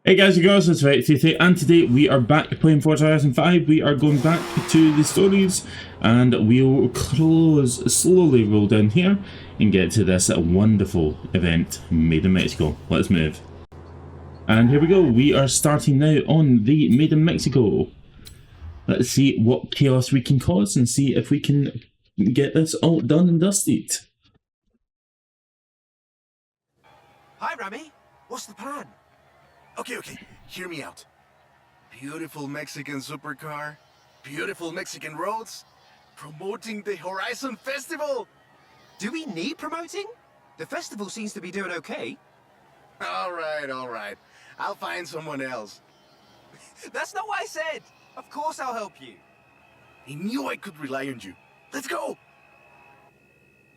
Hey guys and girls, it's right, and today we are back playing Forza Horizon 5. We are going back to the stories, and we'll slowly roll down here and get to this wonderful event made in Mexico. Let's move. And here we go, we are starting now on the Made in Mexico. Let's see what chaos we can cause and see if we can get this all done and dusted. Hi Rami, what's the plan? Okay, hear me out. Beautiful Mexican supercar, beautiful Mexican roads, promoting the Horizon Festival. Do we need promoting? The festival seems to be doing okay. All right. I'll find someone else. That's not what I said. Of course I'll help you. I knew I could rely on you. Let's go.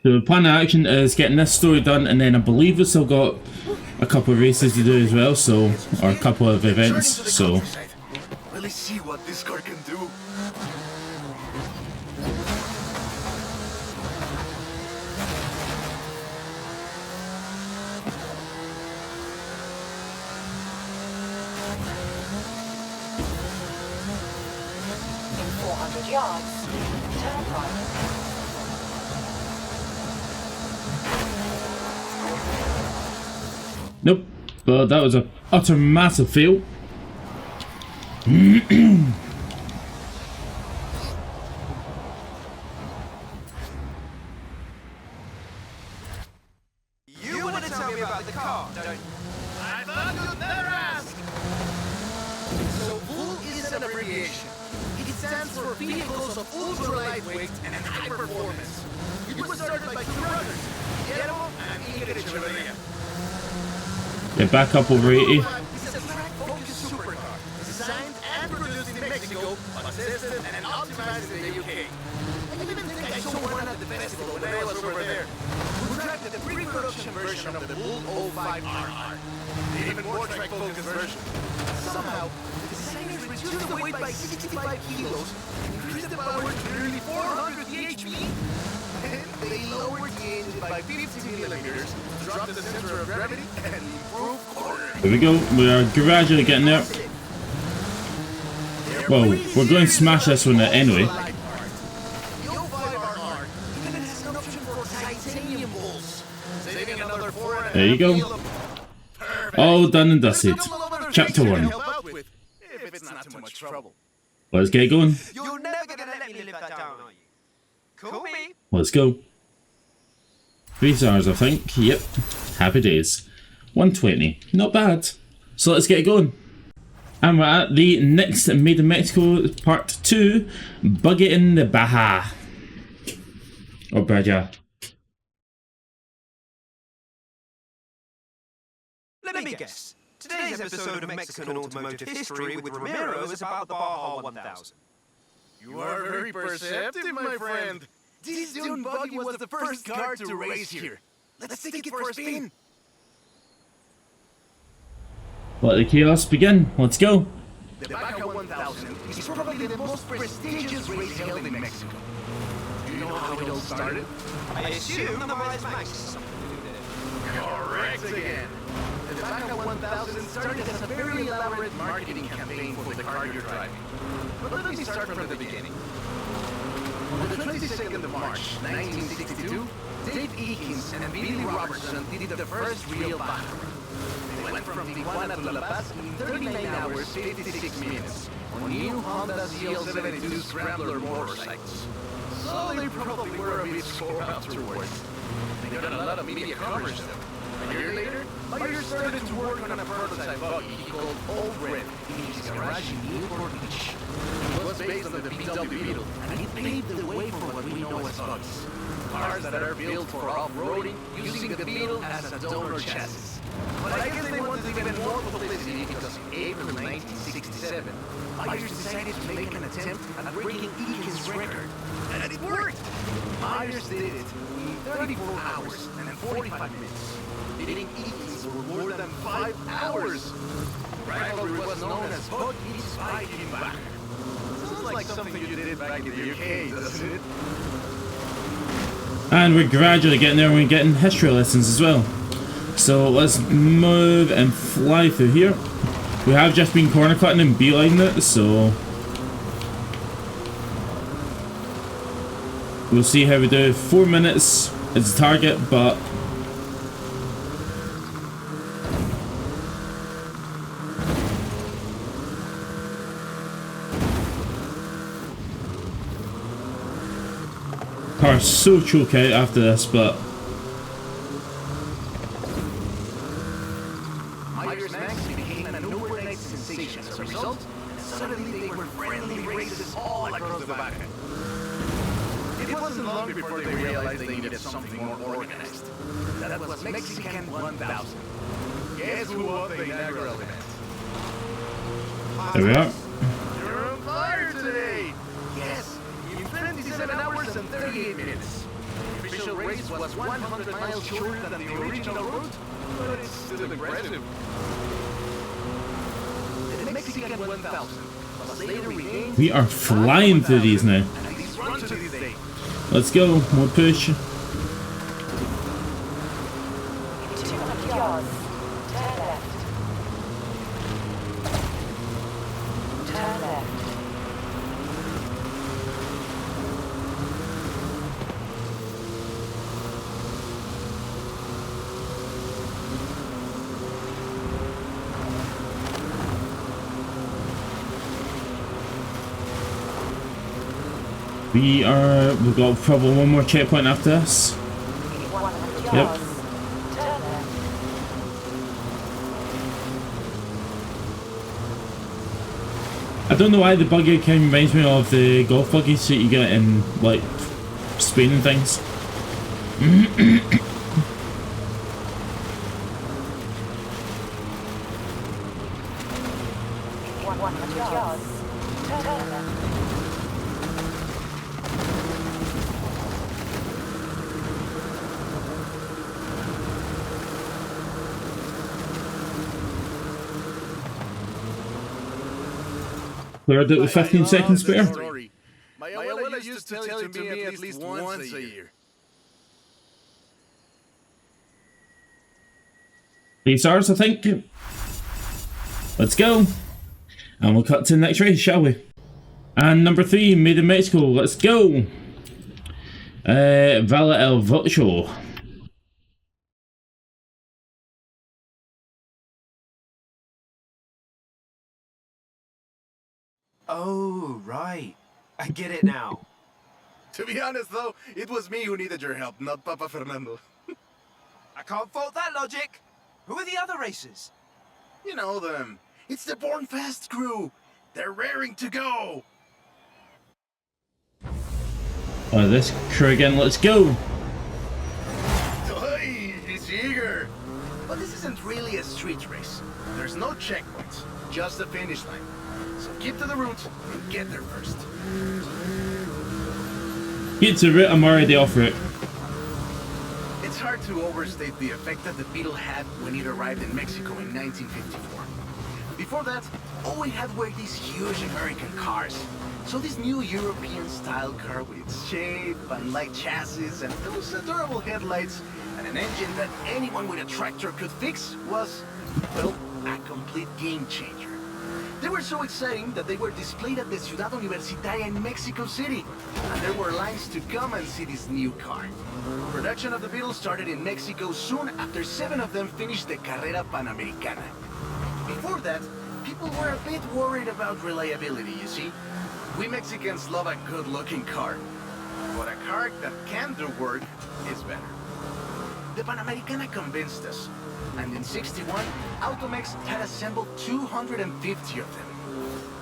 The plan of action is getting this story done, and then I believe we've still got a couple of races to do as well, so, or a couple of events, so. Let's see what this car can do. In 400 yards, turn right. Nope, but that was an utter massive fail. You want to tell me about the car, don't you? I thought you'd never ask. So VUL is an abbreviation. It stands for Vehicles of Ultra Lightweight and High Performance. It was started by two brothers, Guillermo and Ingrid Echeverria. Get back up over 80. This is a track-focused supercar, designed and produced in Mexico, but tested and optimized in the UK. I even think I saw one at the festival when I was over there. We tried the pre-production version of the VUL 05RR, the even more track-focused version. Somehow, the designers reduced the weight by 65 kilos, increased the power to nearly 400 HP, and they lowered the engine by 50 millimeters, dropped the center of gravity, and improved cornering. There we go, we are gradually getting there. Well, we're going to smash this one anyway. The 05RR even has an option for titanium bolts, saving another 4.5 There you go. All done and dusted. Chapter 1. If it's not too much trouble. Let's get going. You're never gonna let me live that down, are you? Call me. Let's go. 3 stars, I think. Yep. Happy days. 120. Not bad. So let's get going. And we're at the next Made in Mexico Part 2. Bug it in the Baja. Or Baja. Let me guess. Today's episode of Mexican Automotive History with Ramiro is about the Baja 1000. You are very perceptive, my friend. This dune buggy was the first car to race here. Let's take it for a spin. Let the chaos begin. Let's go. The Baja 1000 is probably the most prestigious race held in Mexico. Do you know how it all started? I assume the Rise Max is something to do with it. Correct again. The Baja 1000 started as a very elaborate marketing campaign for the car you're driving. But let me start from the beginning. On the 22nd of March, 1962, Dave Eakins and Billy Robertson did the first real Baja run. They went from Tijuana to La Paz in 39 hours, 56 minutes, on new Honda CL72 Scrambler motorcycles. So they probably were a bit sore afterwards. They got a lot of media coverage though. A year later, Myers started to work on a prototype buggy he called Old Red in his garage in Newport Beach. It was based on the VW Beetle, and it paved the way for what we know as buggies. Cars that are built for off-roading using the Beetle as a donor chassis. But I guess they wanted even more publicity because in April 1967, Myers decided to make an attempt at breaking Eakins' record. And it worked! Myers did it in 34 hours and 45 minutes. Beating Eakins for more than 5 hours. The rivalry was known as Buggy's Fighting Back. Sounds like something you did back in the UK, doesn't it? And we're gradually getting there and we're getting history lessons as well. So let's move and fly through here. We have just been corner cutting and beelining it, so we'll see how we do. 4 minutes is the target, but car's so choke out after this, but became an overnight sensation. As a result, suddenly they were friendly races all across the Balkan. It wasn't long before they realized they needed something more organized. That was Mexican 1000. Guess who won the inaugural event? there we are. You're on fire today! Yes, in 27 hours and 38 minutes. The official race was 100 miles shorter than the original route, but it's still impressive. The Mexican 1000 was later renamed. We are flying through these now. And these run to this day. Let's go, more push. 200 yards. Turn left. Turn left. We've got probably one more checkpoint after this. 100 Yep. yards. Turn left. I don't know why the buggy kind of reminds me of the golf buggies that you get in like Spain and things. 100 yards. Turn left. Cleared it with 15 seconds spare. My abuela used to tell it to me at least once a year. 3 stars, I think. Let's go. And we'll cut to the next race, shall we? And number 3, made in Mexico. Let's go. Valle El Vocho. Oh, right. I get it now. To be honest, though, it was me who needed your help, not Papa Fernando. I can't fault that logic. Who are the other racers? You know them. It's the Born Fast crew. They're raring to go. Oh, this crew again. Let's go. Hey, he's eager. But this isn't really a street race. There's no checkpoints, just a finish line. So keep to the route and get there first. Get to route, I'm already off route. It's hard to overstate the effect that the Beetle had when it arrived in Mexico in 1954. Before that, all we had were these huge American cars. So this new European-style car with its shape and light chassis and those adorable headlights and an engine that anyone with a tractor could fix was, well, a complete game changer. They were so exciting that they were displayed at the Ciudad Universitaria in Mexico City. And there were lines to come and see this new car. Production of the Beetle started in Mexico soon after 7 of them finished the Carrera Panamericana. Before that, people were a bit worried about reliability, you see. We Mexicans love a good-looking car. But a car that can do work is better. The Panamericana convinced us. And in '61, Automex had assembled 250 of them.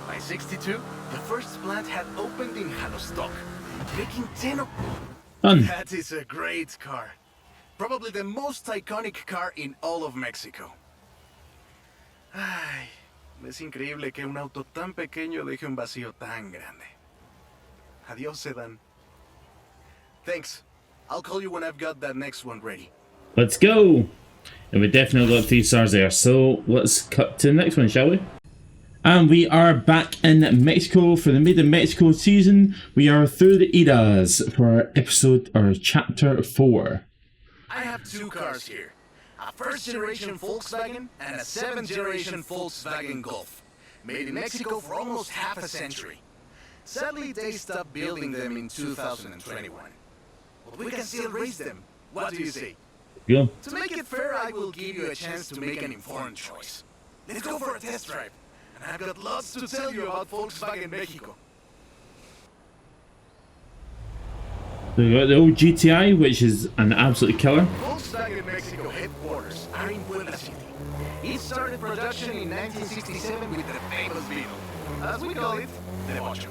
By '62, the first plant had opened in Jalostoc, making 10 of Done. That is a great car. Probably the most iconic car in all of Mexico. Ay, es increíble que un auto tan pequeño deje un vacío tan grande. Adiós, sedan. Thanks. I'll call you when I've got that next one ready. Let's go. And we definitely got 3 stars there, so let's cut to the next one, shall we? And we are back in Mexico for the Made in Mexico season. We are through the eras for episode or chapter 4. I have 2 cars here. A a first-generation Volkswagen and a seventh-generation Volkswagen Golf, made in Mexico for almost half a century. Sadly, they stopped building them in 2021. But we can still race them. What do you say? Yeah. To make it fair, I will give you a chance to make an informed choice. Let's go for a test drive. And I've got lots to tell you about Volkswagen Mexico. So you got the old GTI, which is an absolute killer. Volkswagen Mexico headquarters are in Puebla City. It started production in 1967 with the famous Beetle. As we call it, the Ocho.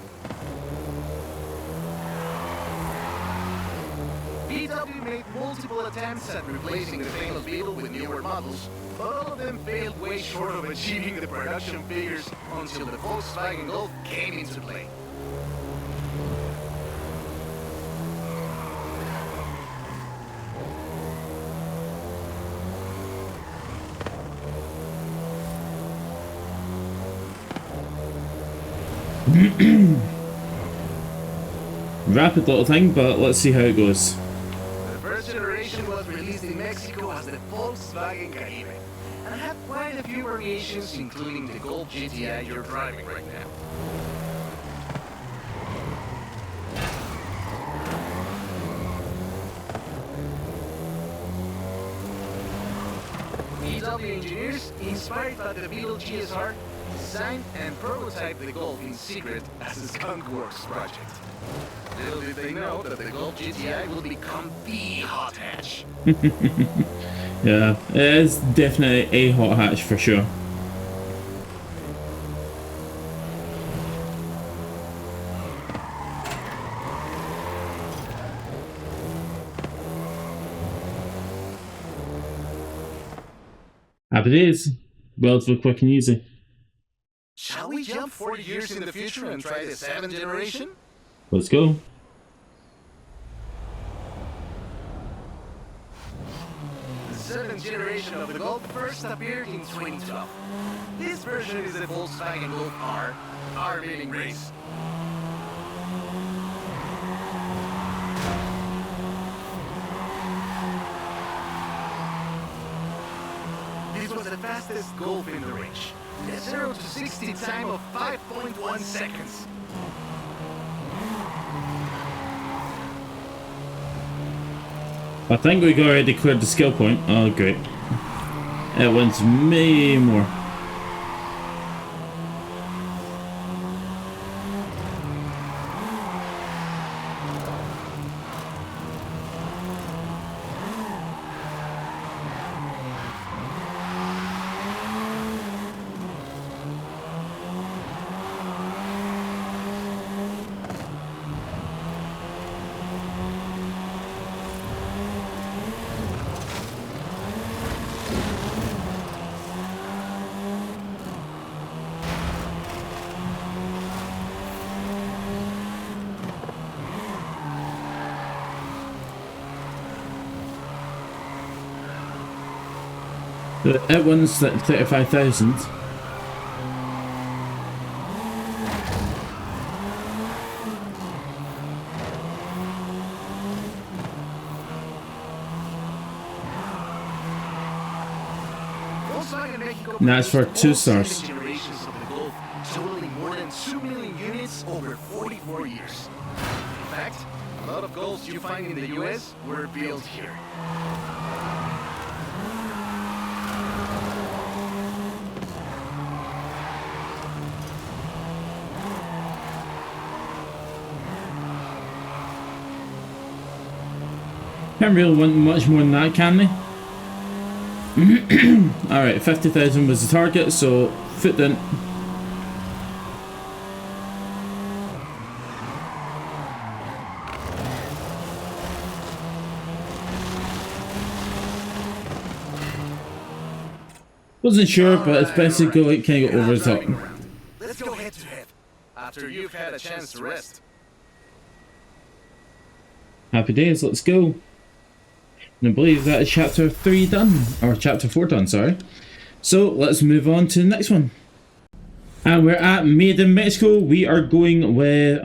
VW made multiple attempts at replacing the famous Beetle with newer models, but all of them failed way short of achieving the production figures until the Volkswagen Golf came into play. Rapid little thing, but let's see how it goes. The first generation was released in Mexico as the Volkswagen Caribe, and had quite a few variations, including the Golf GTI you're driving right now. VW engineers, inspired by the Beetle GSR, designed and prototyped the Golf in secret as a Skunk Works project. Little did they know that the Golf GTI will become the hot hatch. Yeah, it is definitely a hot hatch for sure. Happy days. Relatively quick and easy. Shall we jump 40 years in the future and try the 7th generation? Let's go. The 7th generation of the Golf first appeared in 2012. This version is the Volkswagen Golf R meaning race. This was the fastest Golf in the range. A 0 to 60 time of 5.1 seconds. I think we already cleared the skill point. Oh, great. It wants way more. It wins at 35,000. And that's for 2 stars. Generations of the Golf, totaling more than 2 million units over 44 years. In fact, a lot of Golfs you find in the US were built here. Can't really want much more than that, can they? Alright, 50,000 was the target, so foot in. Wasn't sure, but it's best to go, kind of go over the top. Let's go head to head, after you've had a chance to rest. Happy days, let's go. And I believe that is chapter 3 done, or chapter 4 done, sorry. So let's move on to the next one. And we're at Made in Mexico. We are going with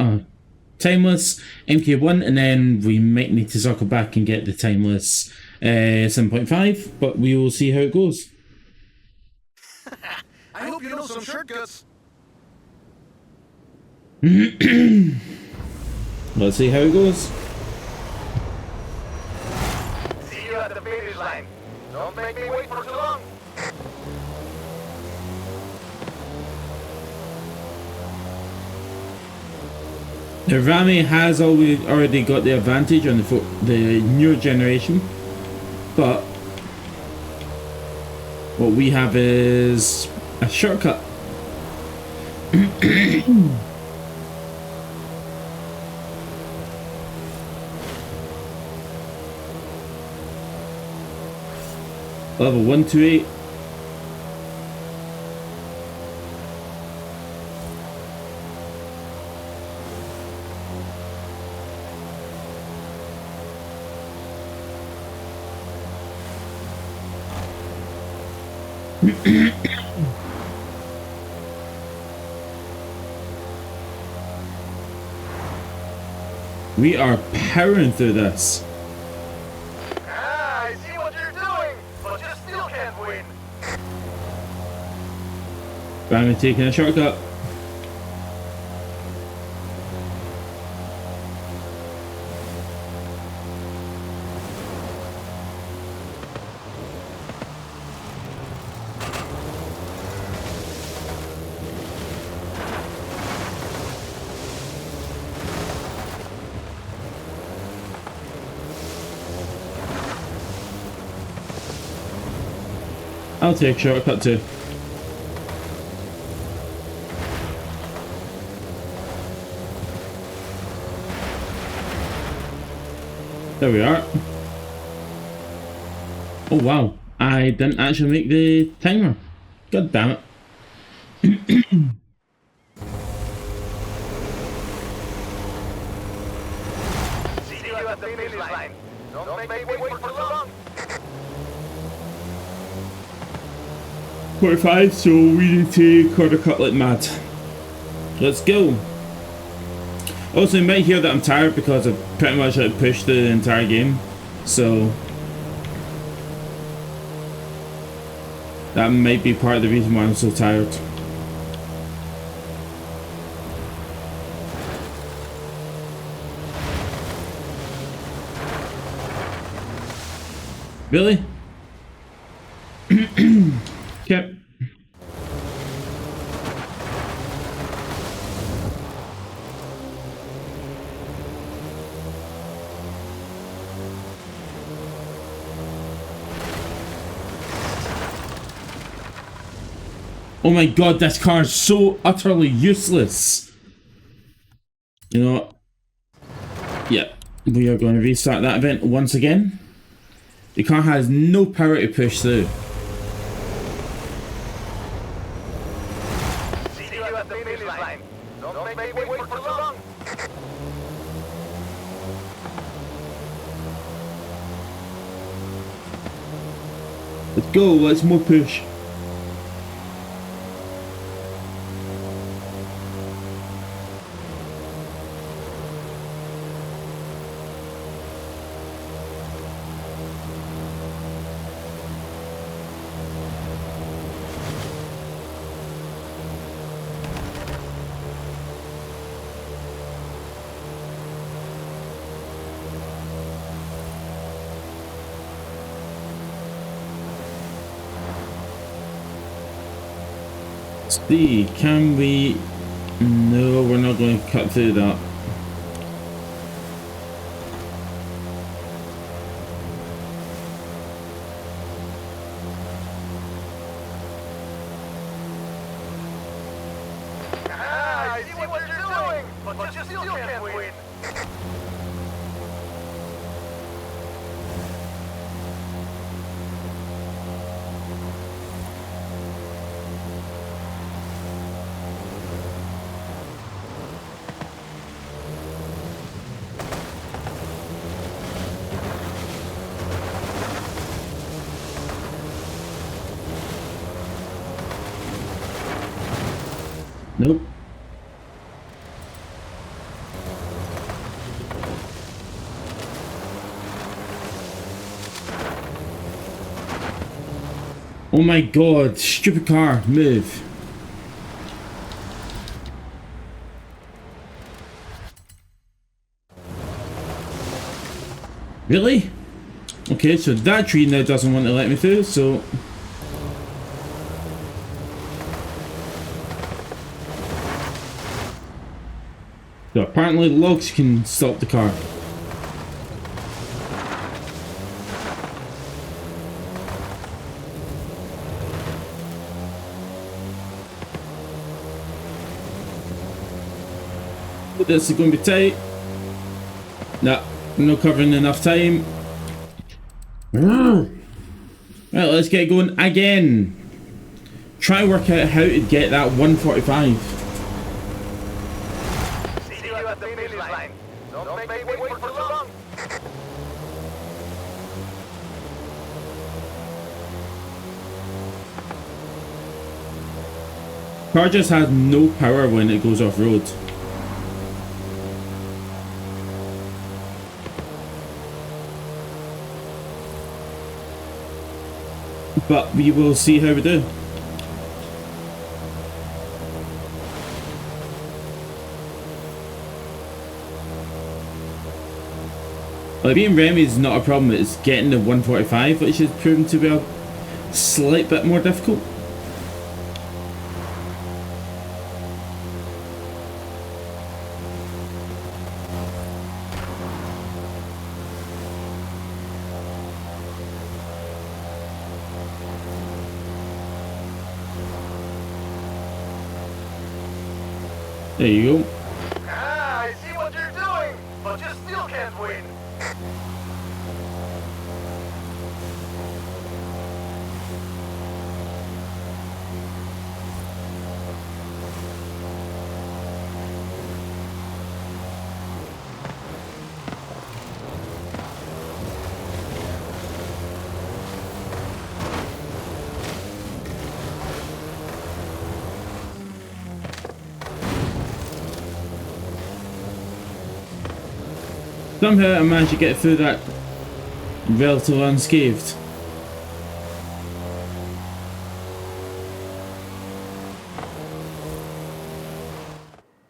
Timeless MK1, and then we might need to circle back and get the Timeless 7.5, but we will see how it goes. I hope you know some shortcuts. Let's see how it goes. See you at the finish line. Don't make me wait for too long. The Rami has already got the advantage on the newer generation, but what we have is a shortcut. Level 128. We are powering through this. I see what you're doing, but you still can't win. Rami taking a shortcut. I'll take shortcut too. There we are. Oh wow, I didn't actually make the timer. God damn it. See you at the finish line. Don't make me wait for too long. 45, so we need to quarter cut like mad. Let's go. Also, you might hear that I'm tired because I've pretty much pushed the entire game, so that might be part of the reason why I'm so tired. Really? Yep. Oh my god, this car is so utterly useless. You know what? Yeah, we are going to restart that event once again. The car has no power to push through. See you at the finish line. Don't make me wait for too long. Let's go, let's more push. See, can we? No, we're not going to cut through that. I see what you're doing, but you still can't win. Nope. Oh my god, stupid car, move. Really? Okay, so that tree now doesn't want to let me through, so... So apparently logs can stop the car. This is going to be tight. Nah, no covering enough time. Right, let's get going again. Try to work out how to get that 145. See you at the finish line. Don't make me wait for too long. Car just has no power when it goes off road. But we will see how we do. Like being Remy is not a problem, it's getting the 145 which has proven to be a slight bit more difficult. There you go. Ah, I see what you're doing, but you still can't win. Somehow I managed to get through that relatively unscathed.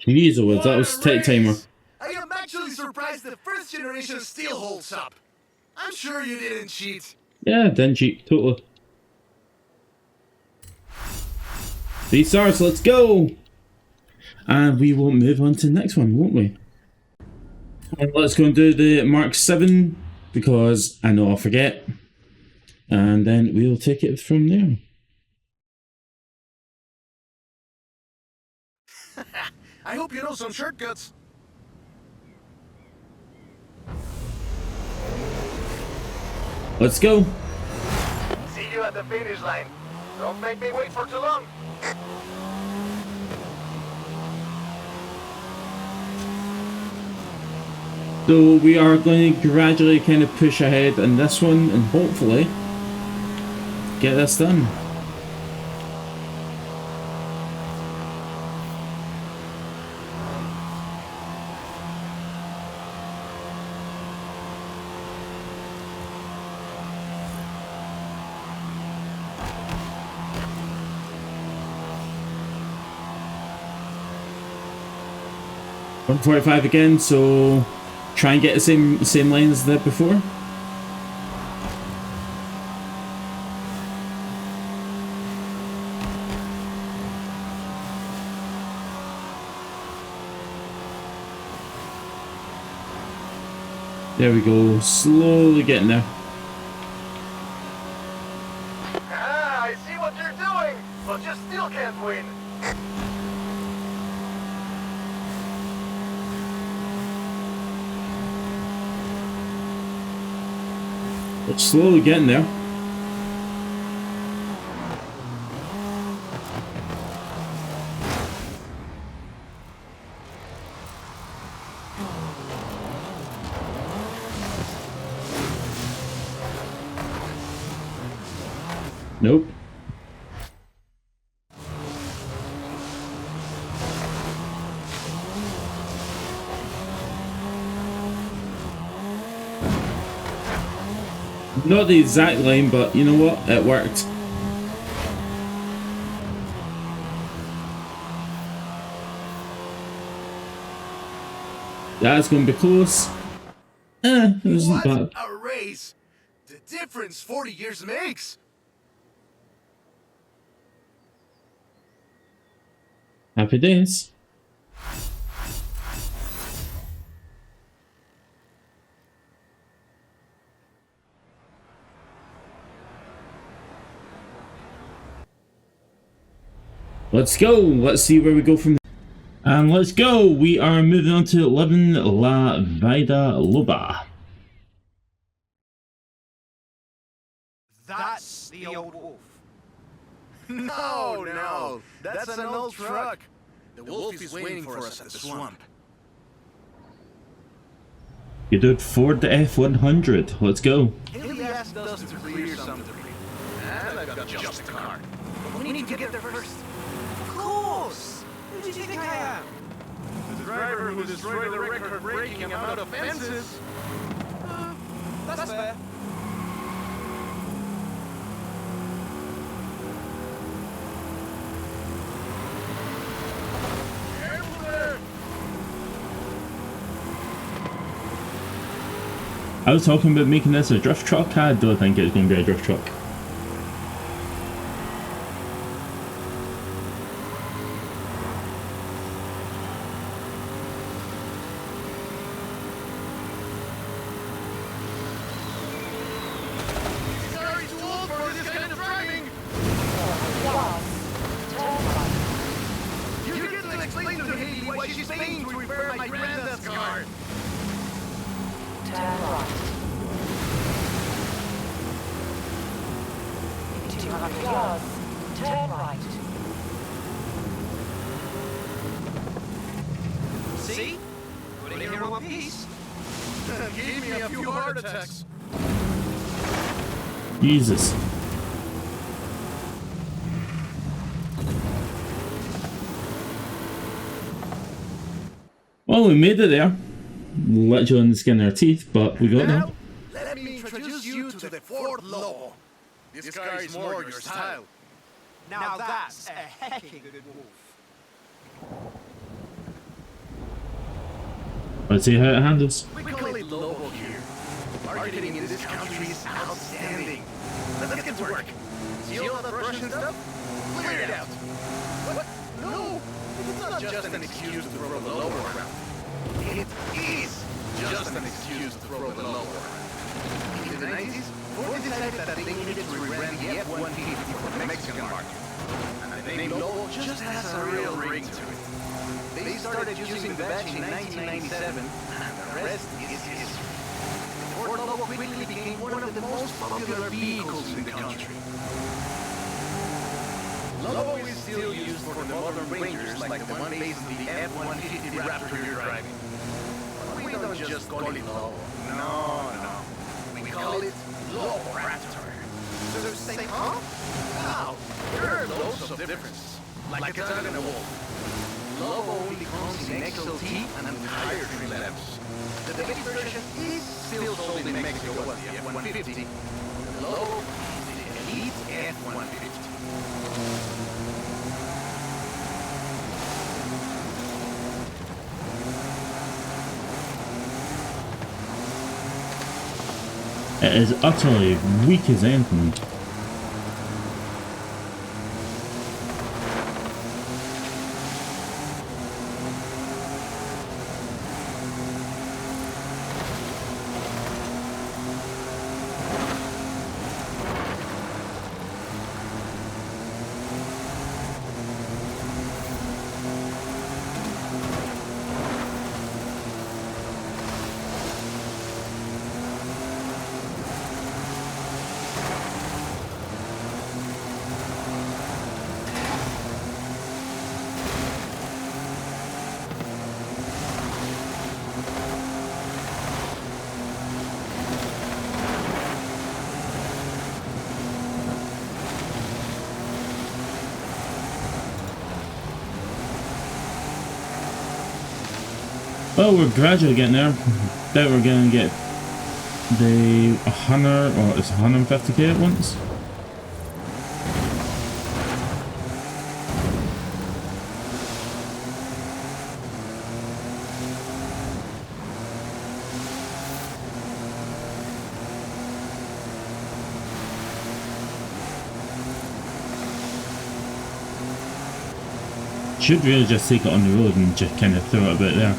Jeez, that was tight timer. I am actually surprised the first generation still holds up. I'm sure you didn't cheat. Yeah, didn't cheat, totally. 3 stars, let's go! And we will move on to the next one, won't we? And let's go and do the Mark 7 because I know I'll forget. And then we'll take it from there. I hope you know some shortcuts. Let's go. See you at the finish line. Don't make me wait for too long. So we are going to gradually kind of push ahead in this one and hopefully get this done. .145 again, so try and get the same lane as that before. There we go, slowly getting there. Ah, I see what you're doing, but you still can't win. But slowly getting there. Nope. Not the exact line, but you know what? It worked. That's going to be close. It wasn't bad. What a race! The difference 40 years makes! Happy days. Let's go. Let's see where we go from there. And let's go. We are moving on to 11 La Vida Loba. That's the old wolf. No, that's an old truck. The wolf is waiting for us at the swamp. You did Ford F100. Let's go. Haley asked us to clear some debris. And I've got just the car. But we need to get there first. Of course! Who do you think I am? The driver who destroyed the record-breaking amount of fences. That's fair. Careful there! I was talking about making this a drift truck. I don't think it's going to be a drift truck. Sorry, too old for this kind of driving! 400 yards. Turn right. You get to explain to Haley why she's paying to repair my granddad's car. Turn right. 200 yards. Turn right. See? Got it here in one piece. Gave me a few heart attacks. Jesus. Well, we made it there. Literally on the skin of our teeth, but we got there. Now, let me introduce you to the fourth law. This car is more your style. Now that's a hecking good wolf. Let's see how it handles. We call it Lobo here. Marketing in this country is outstanding. Let's get to work. See all that Russian stuff? Clear it out. What? No! It's not just an excuse to throw the Lobo around. It is just an excuse to throw the Lobo around. In the 90s, Ford decided that they needed to rebrand the F-150 for the Mexican market. And the name Lobo just has a real ring to it. They started using the badge in 1997, and the rest is history. The Ford Lobo quickly became one of the most popular vehicles in the country. Lobo is still used for the modern Rangers like the one based on the F-150 Raptor you're driving. But we don't just call it Lobo. No. We call it Lobo Raptor. So say, huh? Now, there are loads of differences, like a dog and a wolf. Lobo only comes in XLT and higher trim levels. The base version is still sold in Mexico as the F-150. The Lobo is the Elite F-150. It is utterly weak as anything. Well, we're gradually getting there. Bet we're gonna get the 100 or it's 150k at once. Should really just take it on the road and just kind of throw it about there.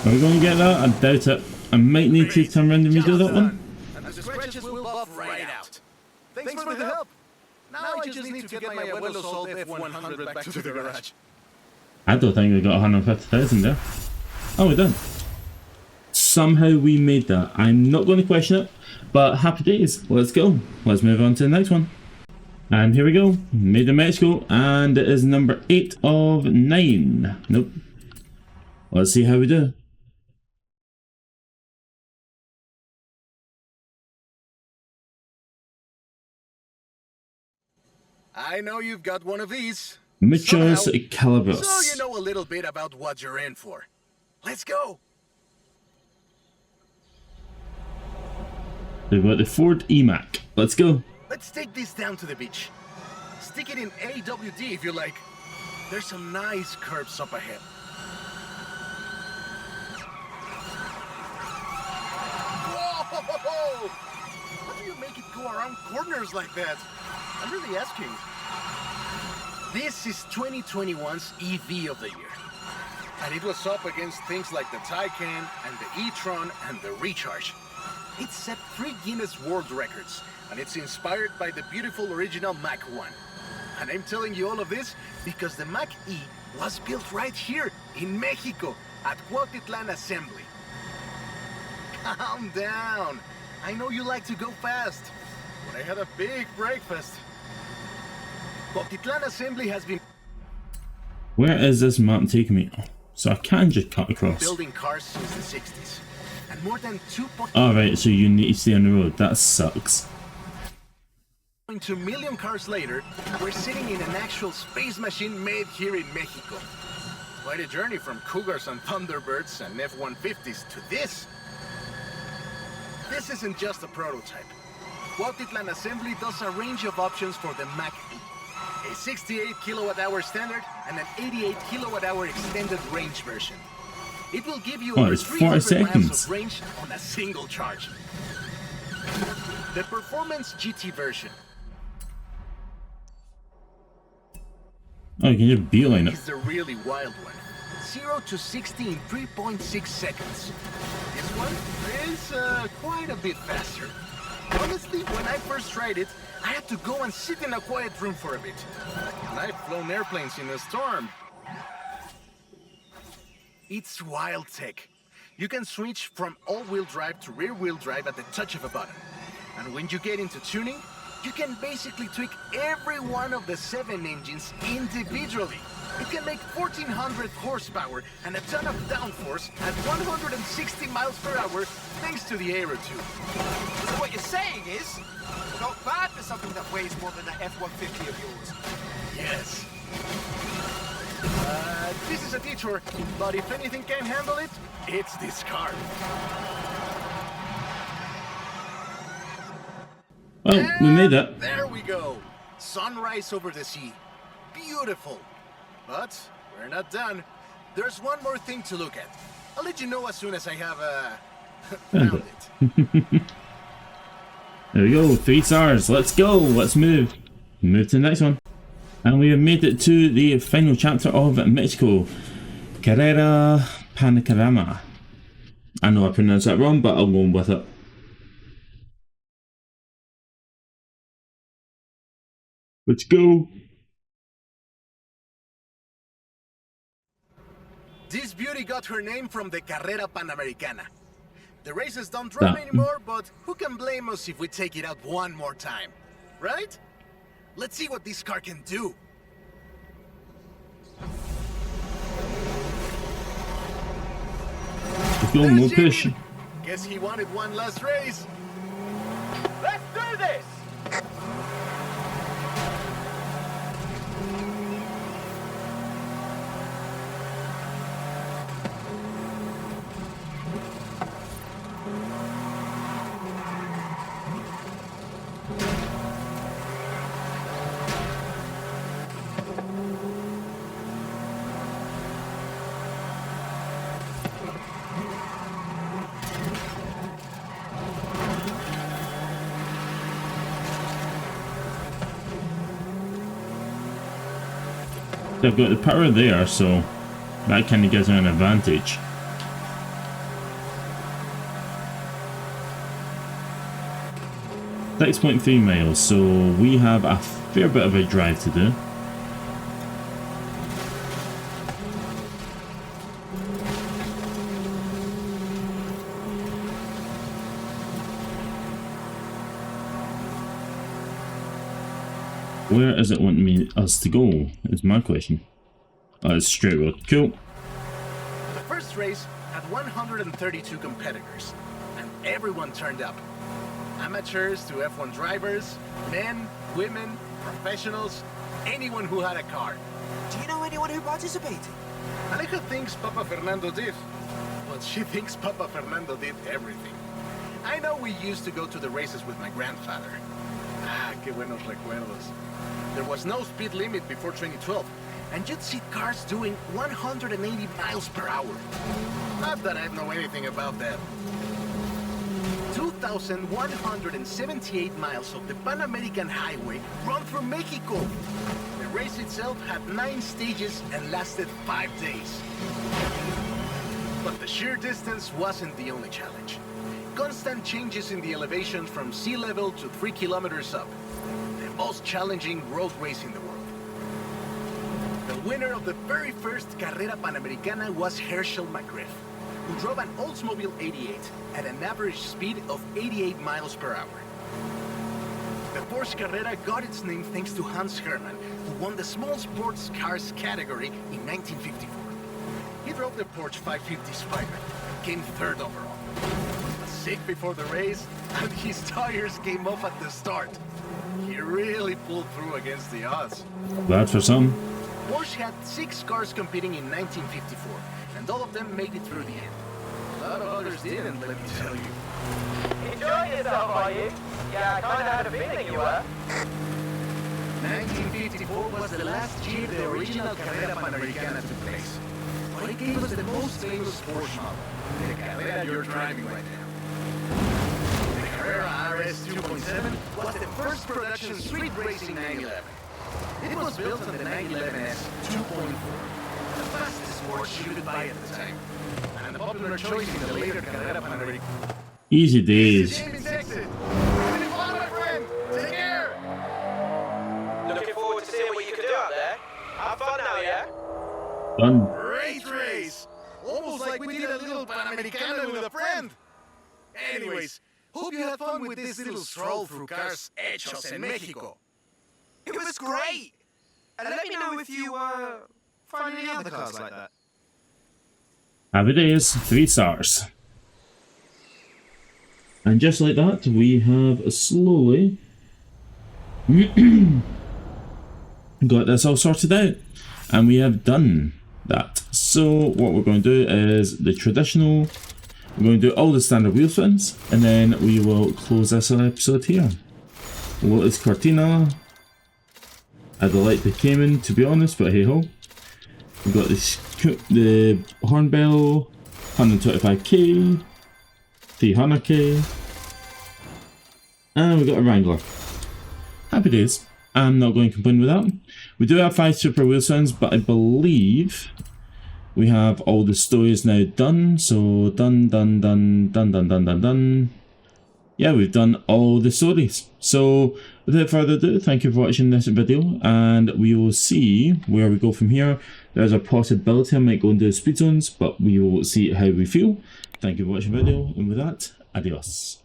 Are we going to get that? I doubt it. I might need to turn around and redo that one. And the scratches will buff right out. Thanks for the help. Now I just need to get my abuelo's old F100 back to the garage. I don't think we got 150,000 there. Oh, we done. Somehow we made that. I'm not going to question it, but happy days. Let's go. Let's move on to the next one. And here we go. Made in Mexico, and it is number 8 of 9. Nope. Let's see how we do. I know you've got one of these. Muchos So Calabros. you know a little bit about what you're in for. Let's go. We've got the Ford E-Mac. Let's go. Let's take this down to the beach. Stick it in AWD if you like. There's some nice curves up ahead. Whoa! How do you make it go around corners like that? I'm really asking. This is 2021's EV of the year. And it was up against things like the Taycan and the e-tron and the Recharge. It set 3 Guinness World Records, and it's inspired by the beautiful original Mach 1. And I'm telling you all of this because the Mach E was built right here in Mexico at Cuautitlán Assembly. Calm down. I know you like to go fast, but I had a big breakfast. Cuautitlán Assembly has been Where is this map taking me? So I can just cut across. building cars since the 60s. And more than 2.2 Alright, so you need to stay on the road. That sucks. million cars later, we're sitting in an actual space machine made here in Mexico. Quite a journey from Cougars and Thunderbirds and F-150s to this. This isn't just a prototype. Cuautitlán Assembly does a range of options for the Mach E. A 68 kilowatt-hour standard and an 88 kilowatt-hour extended range version. It will give you over it's 4 300 miles seconds. of range on a single charge. The Performance GT version Oh, you can just beeline it. is the really wild one. 0 to 60 in 3.6 seconds. This one is quite a bit faster. Honestly, when I first tried it, I had to go and sit in a quiet room for a bit. And I've flown airplanes in a storm. It's wild tech. You can switch from all-wheel drive to rear-wheel drive at the touch of a button. And when you get into tuning, you can basically tweak every one of the 7 engines individually. It can make 1400 horsepower and a ton of downforce at 160 miles per hour thanks to the Aero tube. So what you're saying is, not bad for something that weighs more than that F-150 of yours. Yes. This is a detour, but if anything can handle it, it's this car. Well, we made it. There we go. Sunrise over the sea. Beautiful. But we're not done. There's one more thing to look at. I'll let you know as soon as I have found it. There we go, 3 stars. Let's go. Let's move. Move to the next one. And we have made it to the final chapter of Mexico. Carrera Panacarama. I know I pronounced that wrong, but I'll go with it. Let's go. This beauty got her name from the Carrera Panamericana. The races don't run anymore, but who can blame us if we take it out one more time, right? Let's see what this car can do. Let's go, more push. Guess he wanted one last race. Let's do this! They've got the power there, so that kind of gives them an advantage. .3 miles, so we have a fair bit of a drive to do. Where is it wanting us to go, is my question. Oh, it's straight road. Cool. The first race had 132 competitors, and everyone turned up. Amateurs to F1 drivers, men, women, professionals, anyone who had a car. Do you know anyone who participated? Aleja thinks Papa Fernando did, but she thinks Papa Fernando did everything. I know we used to go to the races with my grandfather. Ah, qué buenos recuerdos. There was no speed limit before 2012, and you'd see cars doing 180 miles per hour. Not that I know anything about that. 2,178 miles of the Pan American Highway run through Mexico. The race itself had 9 stages and lasted 5 days. But the sheer distance wasn't the only challenge. Constant changes in the elevation from sea level to 3 kilometers up. The most challenging road race in the world. The winner of the very first Carrera Panamericana was Herschel McGriff, who drove an Oldsmobile 88 at an average speed of 88 miles per hour. The Porsche Carrera got its name thanks to Hans Hermann, who won the small sports cars category in 1954. He drove the Porsche 550 Spider and came 3rd overall. He was sick before the race, and his tires came off at the start. He really pulled through against the odds. Glad for some. Porsche had 6 cars competing in 1954, and all of them made it through the end. A lot of others didn't, let me tell you. Enjoying yourself, are you? Yeah, I kinda had a feeling you were. 1954 was the last year the original Carrera Panamericana took place. But it gave us the most famous sports model, the Carrera you're driving right now. The Carrera RS 2.7 was the first production street racing 911. It was built on the 911S 2.4, the fastest sports you could buy at the time, and a popular choice in the later Carrera Panamericana. Easy days. Jamie Texas. My friend. Take care. Looking forward to seeing what you can do out there. Have fun now, yeah? Done. Great race. Almost like we did a little Panamericana with a friend. Anyways, hope you had fun with this little stroll through cars hechos en Mexico. It was great. And let me know if you, find any other cars like that. Happy days. 3 stars. And just like that, we have slowly got this all sorted out. And we have done that. So what we're going to do is the traditional, we're going to do all the standard wheel spins, and then we will close this episode here. Well, it's Cortina. I'd like the Cayman, to be honest, but hey ho. We've got the Hornbill, 125k, 300k, and we've got a Wrangler. Happy days. I'm not going to complain with that. We do have 5 super wheel spins, but I believe we have all the stories now done. So done. Yeah, we've done all the stories. So without further ado, thank you for watching this video, and we will see where we go from here. There's a possibility I might go into the speed zones, but we will see how we feel. Thank you for watching the video, and with that, adios.